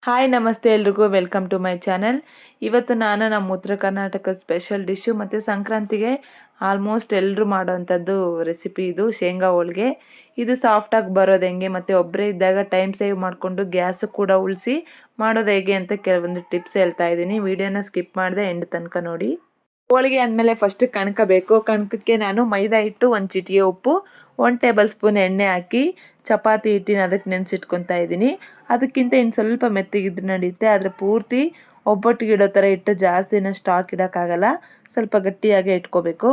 Hi ನಮಸ್ತೆ ಎಲ್ರಿಗೂ welcome to my channel. ಇವತ್ತು ನಾನು ನಮ್ಮ ಉತ್ತರ ಕರ್ನಾಟಕದ ಸ್ಪೆಷಲ್ ಡಿಶ್ಶು ಮತ್ತು ಸಂಕ್ರಾಂತಿಗೆ ಆಲ್ಮೋಸ್ಟ್ ಎಲ್ಲರೂ ಮಾಡೋವಂಥದ್ದು ರೆಸಿಪಿ ಇದು ಶೇಂಗಾ ಹೋಳಿಗೆ. ಇದು ಸಾಫ್ಟಾಗಿ ಬರೋದು ಹೆಂಗೆ ಮತ್ತು ಒಬ್ಬರೇ ಇದ್ದಾಗ ಟೈಮ್ ಸೇವ್ ಮಾಡಿಕೊಂಡು ಗ್ಯಾಸು ಕೂಡ ಉಳಿಸಿ ಮಾಡೋದು ಹೇಗೆ ಅಂತ ಕೆಲವೊಂದು ಟಿಪ್ಸ್ ಹೇಳ್ತಾ ಇದ್ದೀನಿ. ವಿಡಿಯೋನ ಸ್ಕಿಪ್ ಮಾಡದೆ ಎಂಡ್ ತನಕ ನೋಡಿ. ಹೋಳಿಗೆ ಅಂದಮೇಲೆ ಫಸ್ಟ್ ಕಣಕ ಬೇಕು. ಕಣಕಕ್ಕೆ ನಾನು ಮೈದಾ ಹಿಟ್ಟು, ಒಂದು ಚಿಟಿಕೆ ಉಪ್ಪು, 1 ಟೇಬಲ್ ಸ್ಪೂನ್ ಎಣ್ಣೆ ಹಾಕಿ ಚಪಾತಿ ಹಿಟ್ಟಿನ ಅದಕ್ಕೆ ನೆನೆಸಿಟ್ಕೊತಾ ಇದ್ದೀನಿ. ಅದಕ್ಕಿಂತ ಇನ್ನು ಸ್ವಲ್ಪ ಮೆತ್ತಗಿದ್ರೆ ನಡೆಯುತ್ತೆ, ಆದರೆ ಪೂರ್ತಿ ಒಬ್ಬಟ್ಟಿಗೆ ಇಡೋ ಥರ ಇಟ್ಟು ಜಾಸ್ತಿ ದಿನ ಸ್ಟಾಕ್ ಇಡೋಕ್ಕಾಗಲ್ಲ, ಸ್ವಲ್ಪ ಗಟ್ಟಿಯಾಗೆ ಇಟ್ಕೋಬೇಕು.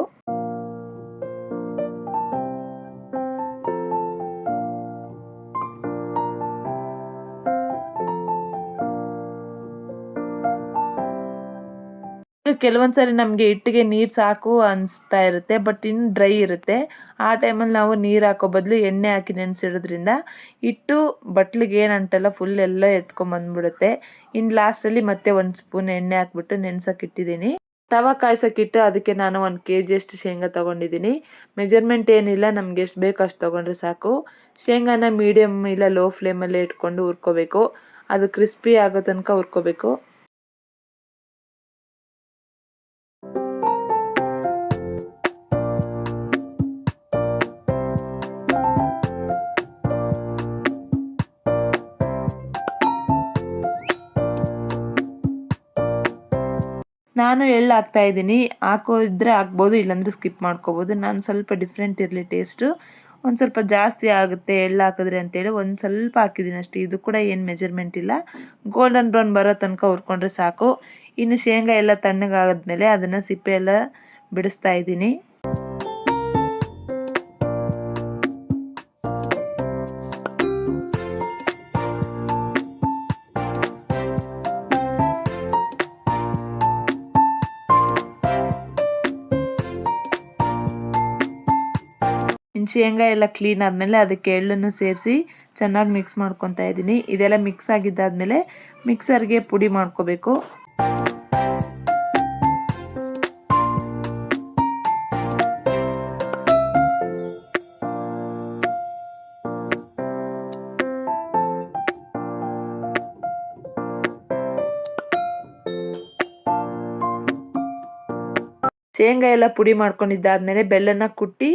ಕೆಲವೊಂದ್ಸರಿ ನಮಗೆ ಹಿಟ್ಟಿಗೆ ನೀರು ಸಾಕು ಅನಿಸ್ತಾ ಇರುತ್ತೆ, ಬಟ್ ಇನ್ನು ಡ್ರೈ ಇರುತ್ತೆ. ಆ ಟೈಮಲ್ಲಿ ನಾವು ನೀರು ಹಾಕೋ ಬದಲು ಎಣ್ಣೆ ಹಾಕಿ ನೆನೆಸಿಡೋದ್ರಿಂದ ಹಿಟ್ಟು ಬಟ್ಲಿಗೆ ಏನು ಅಂಟಲ್ಲ, ಫುಲ್ ಎಲ್ಲ ಎತ್ಕೊಂಬಂದ್ಬಿಡುತ್ತೆ. ಇನ್ನು ಲಾಸ್ಟಲ್ಲಿ ಮತ್ತೆ 1 ಸ್ಪೂನ್ ಎಣ್ಣೆ ಹಾಕ್ಬಿಟ್ಟು ನೆನೆಸೋಕೆ ಇಟ್ಟಿದ್ದೀನಿ. ತವ ಕಾಯ್ಸೋಕ್ಕಿಟ್ಟು ಅದಕ್ಕೆ ನಾನು 1 kg ಅಷ್ಟು ಶೇಂಗಾ ತೊಗೊಂಡಿದ್ದೀನಿ. ಮೆಜರ್ಮೆಂಟ್ ಏನಿಲ್ಲ, ನಮ್ಗೆ ಎಷ್ಟು ಬೇಕು ಅಷ್ಟು ತೊಗೊಂಡ್ರೆ ಸಾಕು. ಶೇಂಗಾನ ಮೀಡಿಯಮ್ ಇಲ್ಲ ಲೋ ಫ್ಲೇಮಲ್ಲೇ ಇಟ್ಕೊಂಡು ಹುರ್ಕೋಬೇಕು. ಅದು ಕ್ರಿಸ್ಪಿ ಆಗೋ ತನಕ ಹುರ್ಕೋಬೇಕು. ನಾನು ಎಳ್ಳು ಹಾಕ್ತಾ ಇದ್ದೀನಿ. ಹಾಕೋದ್ರೆ ಹಾಕ್ಬೋದು, ಇಲ್ಲಾಂದರೆ ಸ್ಕಿಪ್ ಮಾಡ್ಕೋಬೋದು. ನಾನು ಸ್ವಲ್ಪ ಡಿಫ್ರೆಂಟ್ ಇರಲಿ ಟೇಸ್ಟು, ಒಂದು ಸ್ವಲ್ಪ ಜಾಸ್ತಿ ಆಗುತ್ತೆ ಎಳ್ಳು ಹಾಕಿದ್ರೆ ಅಂತೇಳಿ ಒಂದು ಸ್ವಲ್ಪ ಹಾಕಿದ್ದೀನಿ ಅಷ್ಟೇ. ಇದು ಕೂಡ ಏನು ಮೆಜರ್ಮೆಂಟ್ ಇಲ್ಲ, ಗೋಲ್ಡನ್ ಬ್ರೌನ್ ಬರೋ ತನಕ ಹುರ್ಕೊಂಡ್ರೆ ಸಾಕು. ಇನ್ನು ಶೇಂಗಾ ಎಲ್ಲ ತಣ್ಣಗಾದ್ಮೇಲೆ ಅದನ್ನು ಸಿಪ್ಪೆ ಎಲ್ಲ ಬಿಡಿಸ್ತಾ ಇದ್ದೀನಿ. ಶೇಂಗಾ ಎಲ್ಲ ಕ್ಲೀನ್ ಆದಮೇಲೆ ಅದಕ್ಕೆ ಎಳ್ಳನ್ನು ಸೇರಿಸಿ ಚೆನ್ನಾಗಿ ಮಿಕ್ಸ್ ಮಾಡ್ಕೊತಾ ಇದ್ದೀನಿ. ಇದೆಲ್ಲ ಮಿಕ್ಸ್ ಆಗಿದ್ದಾದಮೇಲೆ ಮಿಕ್ಸರ್ಗೆ ಪುಡಿ ಮಾಡ್ಕೋಬೇಕು. ಶೇಂಗಾ ಎಲ್ಲ ಪುಡಿ ಮಾಡ್ಕೊಂಡಿದ್ದಾದಮೇಲೆ ಬೆಲ್ಲನ ಕುಟ್ಟಿ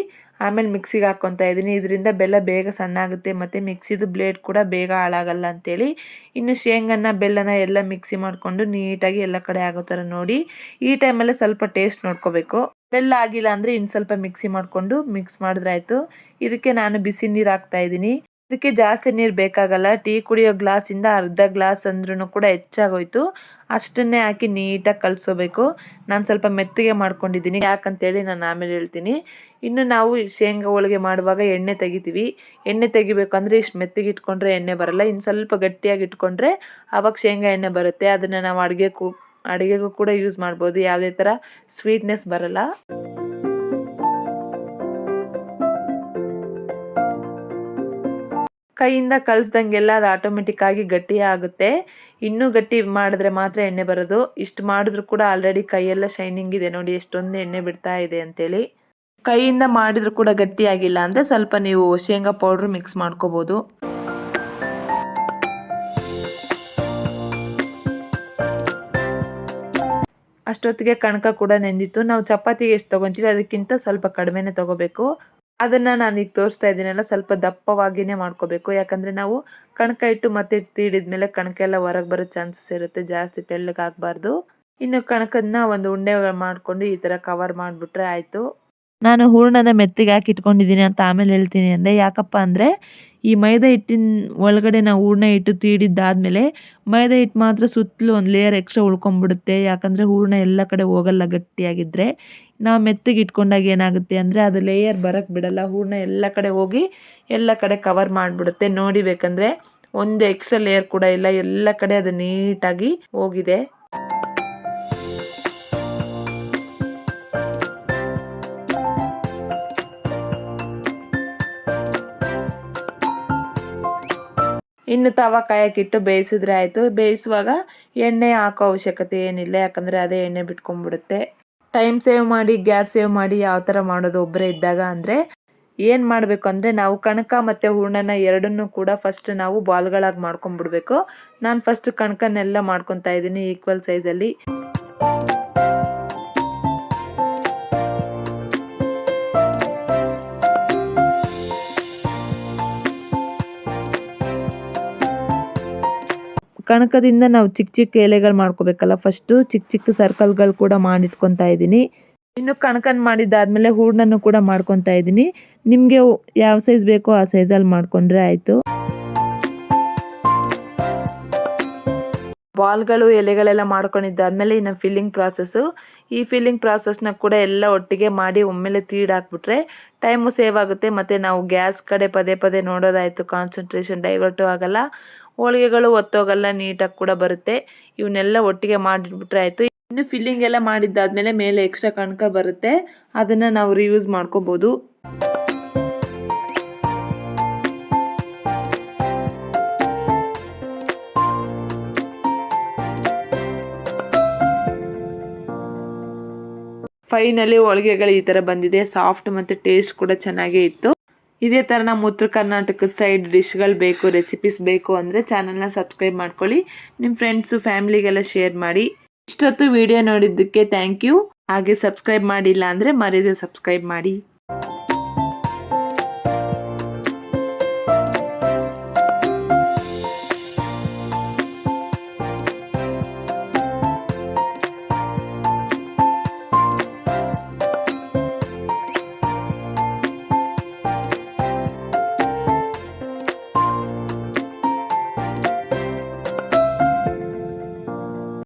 ಆಮೇಲೆ ಮಿಕ್ಸಿಗೆ ಹಾಕ್ಕೊತಾ ಇದ್ದೀನಿ. ಇದರಿಂದ ಬೆಲ್ಲ ಬೇಗ ಸಣ್ಣ ಆಗುತ್ತೆ ಮತ್ತು ಮಿಕ್ಸಿದು ಬ್ಲೇಡ್ ಕೂಡ ಬೇಗ ಹಾಳಾಗಲ್ಲ ಅಂತೇಳಿ. ಇನ್ನು ಶೇಂಗನ ಬೆಲ್ಲನ ಎಲ್ಲ ಮಿಕ್ಸಿ ಮಾಡಿಕೊಂಡು ನೀಟಾಗಿ ಎಲ್ಲ ಕಡೆ ಆಗೋ ಥರ ನೋಡಿ. ಈ ಟೈಮಲ್ಲೇ ಸ್ವಲ್ಪ ಟೇಸ್ಟ್ ನೋಡ್ಕೋಬೇಕು. ಬೆಲ್ಲ ಆಗಿಲ್ಲ ಅಂದರೆ ಇನ್ನು ಸ್ವಲ್ಪ ಮಿಕ್ಸಿ ಮಾಡಿಕೊಂಡು ಮಿಕ್ಸ್ ಮಾಡಿದ್ರೆ ಆಯಿತು. ಇದಕ್ಕೆ ನಾನು ಬಿಸಿ ನೀರು ಹಾಕ್ತಾ ಇದ್ದೀನಿ. ಇದಕ್ಕೆ ಜಾಸ್ತಿ ನೀರು ಬೇಕಾಗಲ್ಲ. ಟೀ ಕುಡಿಯೋ ಗ್ಲಾಸಿಂದ ಅರ್ಧ ಗ್ಲಾಸ್ ಅಂದ್ರೂ ಕೂಡ ಹೆಚ್ಚಾಗೋಯ್ತು. ಅಷ್ಟನ್ನೇ ಹಾಕಿ ನೀಟಾಗಿ ಕಲಿಸೋಬೇಕು. ನಾನು ಸ್ವಲ್ಪ ಮೆತ್ತಗೆ ಮಾಡ್ಕೊಂಡಿದ್ದೀನಿ, ಯಾಕಂತೇಳಿ ನಾನು ಆಮೇಲೆ ಹೇಳ್ತೀನಿ. ಇನ್ನು ನಾವು ಶೇಂಗಾ ಹೋಳಿಗೆ ಮಾಡುವಾಗ ಎಣ್ಣೆ ತೆಗಿತೀವಿ. ಎಣ್ಣೆ ತೆಗಿಬೇಕಂದ್ರೆ ಇಷ್ಟು ಮೆತ್ತಗೆ ಇಟ್ಕೊಂಡ್ರೆ ಎಣ್ಣೆ ಬರಲ್ಲ, ಇನ್ನು ಸ್ವಲ್ಪ ಗಟ್ಟಿಯಾಗಿ ಇಟ್ಕೊಂಡ್ರೆ ಆವಾಗ ಶೇಂಗಾ ಎಣ್ಣೆ ಬರುತ್ತೆ. ಅದನ್ನು ನಾವು ಅಡುಗೆಗೂ ಕೂಡ ಯೂಸ್ ಮಾಡ್ಬೋದು, ಯಾವುದೇ ಥರ ಸ್ವೀಟ್ನೆಸ್ ಬರಲ್ಲ. ಕೈಯಿಂದ ಕಲಿಸ್ದಂಗೆಲ್ಲ ಅದು ಆಟೋಮೆಟಿಕ್ಕಾಗಿ ಗಟ್ಟಿ ಆಗುತ್ತೆ. ಇನ್ನೂ ಗಟ್ಟಿ ಮಾಡಿದ್ರೆ ಮಾತ್ರ ಎಣ್ಣೆ ಬರೋದು. ಇಷ್ಟು ಮಾಡಿದ್ರೂ ಕೂಡ ಆಲ್ರೆಡಿ ಕೈಯೆಲ್ಲ ಶೈನಿಂಗ್ ಇದೆ ನೋಡಿ, ಎಷ್ಟೊಂದು ಎಣ್ಣೆ ಬಿಡ್ತಾ ಇದೆ ಅಂತೇಳಿ. ಕೈಯಿಂದ ಮಾಡಿದರೂ ಕೂಡ ಗಟ್ಟಿಯಾಗಿಲ್ಲ ಅಂದರೆ ಸ್ವಲ್ಪ ನೀವು ಶೇಂಗಾ ಪೌಡ್ರ್ ಮಿಕ್ಸ್ ಮಾಡ್ಕೋಬೋದು. ಅಷ್ಟೊತ್ತಿಗೆ ಕಣಕ ಕೂಡ ನೆಂದಿತ್ತು. ನಾವು ಚಪಾತಿಗೆ ಎಷ್ಟು ತೊಗೊತೀವಿ ಅದಕ್ಕಿಂತ ಸ್ವಲ್ಪ ಕಡಿಮೆನೇ ತೊಗೋಬೇಕು. ಅದನ್ನು ನಾನೀಗ ತೋರಿಸ್ತಾ ಇದ್ದೀನಲ್ಲ, ಸ್ವಲ್ಪ ದಪ್ಪವಾಗಿಯೇ ಮಾಡ್ಕೋಬೇಕು. ಯಾಕಂದರೆ ನಾವು ಕಣಕ ಇಟ್ಟು ಮತ್ತೆ ತೀಡಿದ್ಮೇಲೆ ಕಣಕ ಎಲ್ಲ ಹೊರಗೆ ಬರೋ ಚಾನ್ಸಸ್ ಇರುತ್ತೆ, ಜಾಸ್ತಿ ತೆಳ್ಳಗೆ ಆಗಬಾರ್ದು. ಇನ್ನು ಕಣಕನ್ನ ಒಂದು ಉಂಡೆ ಮಾಡಿಕೊಂಡು ಈ ಥರ ಕವರ್ ಮಾಡಿಬಿಟ್ರೆ ಆಯಿತು. ನಾನು ಹೂರಣನ ಮೆತ್ತಗೆ ಹಾಕಿ ಇಟ್ಕೊಂಡಿದ್ದೀನಿ ಅಂತ ಆಮೇಲೆ ಹೇಳ್ತೀನಿ ಅಂದೆ. ಯಾಕಪ್ಪ ಅಂದರೆ ಈ ಮೈದಾ ಹಿಟ್ಟಿನ ಒಳಗಡೆ ನಾವು ಹೂರಣ ಇಟ್ಟು ತೀಡಿದ್ದಾದಮೇಲೆ ಮೈದಾ ಹಿಟ್ಟು ಮಾತ್ರ ಸುತ್ತಲೂ ಒಂದು ಲೇಯರ್ ಎಕ್ಸ್ಟ್ರಾ ಉಳ್ಕೊಂಬಿಡುತ್ತೆ. ಯಾಕಂದರೆ ಹೂರಣ ಎಲ್ಲ ಕಡೆ ಹೋಗಲ್ಲ ಗಟ್ಟಿಯಾಗಿದ್ದರೆ. ನಾವು ಮೆತ್ತಗೆ ಇಟ್ಕೊಂಡಾಗ ಏನಾಗುತ್ತೆ ಅಂದರೆ ಅದು ಲೇಯರ್ ಬರೋಕ್ಕೆ ಬಿಡಲ್ಲ, ಹೂರಣ ಎಲ್ಲ ಕಡೆ ಹೋಗಿ ಎಲ್ಲ ಕಡೆ ಕವರ್ ಮಾಡಿಬಿಡುತ್ತೆ. ನೋಡಿ ಬೇಕಂದರೆ ಒಂದು ಎಕ್ಸ್ಟ್ರಾ ಲೇಯರ್ ಕೂಡ ಇಲ್ಲ, ಎಲ್ಲ ಕಡೆ ಅದು ನೀಟಾಗಿ ಹೋಗಿದೆ. ಇನ್ನು ತವ ಕಾಯಕ್ಕಿಟ್ಟು ಬೇಯಿಸಿದ್ರೆ ಆಯಿತು. ಬೇಯಿಸುವಾಗ ಎಣ್ಣೆ ಹಾಕೋ ಅವಶ್ಯಕತೆ ಏನಿಲ್ಲ, ಯಾಕಂದರೆ ಅದೇ ಎಣ್ಣೆ ಬಿಟ್ಕೊಂಡ್ಬಿಡುತ್ತೆ. ಟೈಮ್ ಸೇವ್ ಮಾಡಿ ಗ್ಯಾಸ್ ಸೇವ್ ಮಾಡಿ ಯಾವ ಥರ ಮಾಡೋದು ಒಬ್ಬರೇ ಇದ್ದಾಗ ಅಂದರೆ ಏನು ಮಾಡಬೇಕು ಅಂದರೆ ನಾವು ಕಣಕ ಮತ್ತು ಹೂರ್ಣನ ಎರಡನ್ನೂ ಕೂಡ ಫಸ್ಟ್ ನಾವು ಬಾಲ್ಗಳಾಗಿ ಮಾಡ್ಕೊಂಡ್ಬಿಡ್ಬೇಕು. ನಾನು ಫಸ್ಟ್ ಕಣಕನ್ನೆಲ್ಲ ಮಾಡ್ಕೊತಾ ಇದ್ದೀನಿ ಈಕ್ವಲ್ ಸೈಜಲ್ಲಿ. ಕಣಕದಿಂದ ನಾವು ಚಿಕ್ಕ ಚಿಕ್ಕ ಎಲೆಗಳು ಮಾಡ್ಕೋಬೇಕಲ್ಲ, ಫಸ್ಟು ಚಿಕ್ಕ ಚಿಕ್ಕ ಸರ್ಕಲ್ಗಳು ಕೂಡ ಮಾಡಿಟ್ಕೊತಾ ಇದ್ದೀನಿ. ಇನ್ನು ಕಣಕನ್ ಮಾಡಿದ್ದಾದಮೇಲೆ ಹೂರ್ಣನೂ ಕೂಡ ಮಾಡ್ಕೊತಾ ಇದ್ದೀನಿ. ನಿಮಗೆ ಯಾವ ಸೈಜ್ ಬೇಕೋ ಆ ಸೈಜಲ್ಲಿ ಮಾಡಿಕೊಂಡ್ರೆ ಆಯಿತು. ಬಾಲ್ಗಳು ಎಲೆಗಳೆಲ್ಲ ಮಾಡ್ಕೊಂಡಿದ್ದಾದಮೇಲೆ ಇನ್ನು ಫಿಲ್ಲಿಂಗ್ ಪ್ರಾಸೆಸ್ಸು. ಈ ಫಿಲ್ಲಿಂಗ್ ಪ್ರಾಸೆಸ್ನ ಕೂಡ ಎಲ್ಲ ಒಟ್ಟಿಗೆ ಮಾಡಿ ಒಮ್ಮೆಲೆ ತೀಡಾಕ್ಬಿಟ್ರೆ ಟೈಮು ಸೇವ್ ಆಗುತ್ತೆ ಮತ್ತು ನಾವು ಗ್ಯಾಸ್ ಕಡೆ ಪದೇ ಪದೇ ನೋಡೋದಾಯಿತು, ಕಾನ್ಸಂಟ್ರೇಷನ್ ಡೈವರ್ಟು ಆಗಲ್ಲ, ಹೋಳಿಗೆಗಳು ಒತ್ತೋಗಲ್ಲ, ನೀಟಾಗಿ ಕೂಡ ಬರುತ್ತೆ. ಇವನ್ನೆಲ್ಲ ಒಟ್ಟಿಗೆ ಮಾಡಿಟ್ಬಿಟ್ರೆ ಆಯಿತು. ಇನ್ನು ಫಿಲ್ಲಿಂಗ್ ಎಲ್ಲ ಮಾಡಿದ್ದಾದಮೇಲೆ ಮೇಲೆ ಎಕ್ಸ್ಟ್ರಾ ಕಣಕ ಬರುತ್ತೆ, ಅದನ್ನು ನಾವು ರಿಯೂಸ್ ಮಾಡ್ಕೋಬೋದು. ಫೈನಲಿ ಹೋಳಿಗೆಗಳು ಈ ಥರ ಬಂದಿದೆ. ಸಾಫ್ಟ್ ಮತ್ತು ಟೇಸ್ಟ್ ಕೂಡ ಚೆನ್ನಾಗೇ ಇತ್ತು. ಇದೇ ಥರ ನಮ್ಮ ಉತ್ತರ ಕರ್ನಾಟಕದ ಸೈಡ್ ಡಿಶ್ಗಳು ಬೇಕು, ರೆಸಿಪೀಸ್ ಬೇಕು ಅಂದರೆ ಚಾನಲ್ನ ಸಬ್ಸ್ಕ್ರೈಬ್ ಮಾಡ್ಕೊಳ್ಳಿ. ನಿಮ್ಮ ಫ್ರೆಂಡ್ಸು ಫ್ಯಾಮಿಲಿಗೆಲ್ಲ ಶೇರ್ ಮಾಡಿ. ಇಷ್ಟೊತ್ತು ವಿಡಿಯೋ ನೋಡಿದ್ದಕ್ಕೆ ಥ್ಯಾಂಕ್ ಯು. ಹಾಗೆ ಸಬ್ಸ್ಕ್ರೈಬ್ ಮಾಡಿಲ್ಲ ಅಂದರೆ ಮರೆಯದೆ ಸಬ್ಸ್ಕ್ರೈಬ್ ಮಾಡಿ.